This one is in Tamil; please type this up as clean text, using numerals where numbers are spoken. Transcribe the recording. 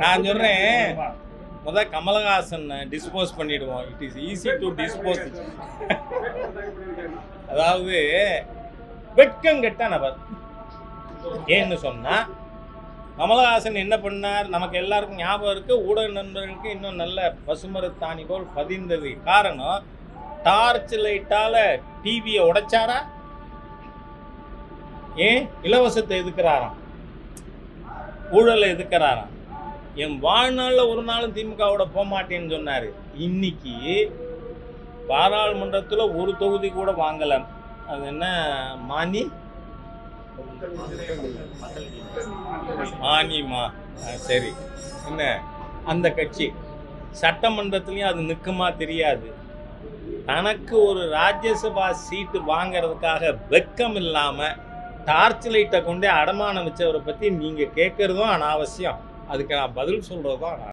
நான் சொல்றேன் முதல் கமலஹாசன் டிஸ்போஸ் பண்ணிடுவோம். It is easy to dispose. அதாவது வெட்கம் கெட்ட நபர். ஏன்னு சொன்னா கமலஹாசன் என்ன பண்ணார் நமக்கு எல்லாருக்கும் ஞாபகம் இருக்கு. ஊடக நண்பர்களுக்கு இன்னும் நல்ல பசுமரத்தாணி போல் பதிந்தது. காரணம் டார்ச் லைட்டால டிவியை உடைச்சாரா? ஏன் இலவசத்தை எதுக்குறாராம், ஊழலை எதுக்குறாராம். என் வாழ்நாளில் ஒரு நாளும் திமுகவோட போக மாட்டேன்னு சொன்னார். இன்னைக்கு பாராளுமன்றத்தில் ஒரு தொகுதி கூட வாங்கலை. அது என்ன மானியமா சரி என்ன அந்த கட்சி சட்டமன்றத்துலேயும் அது நிற்குமா தெரியாது. தனக்கு ஒரு ராஜ்யசபா சீட்டு வாங்கிறதுக்காக வெக்கம் இல்லாமல் டார்ச் லைட்டை கொண்டே அடமானம் வச்சவரை பற்றி நீங்கள் கேட்குறதும் அனாவசியம். அதுக்கு நான் பதில் சொல்கிறது தான்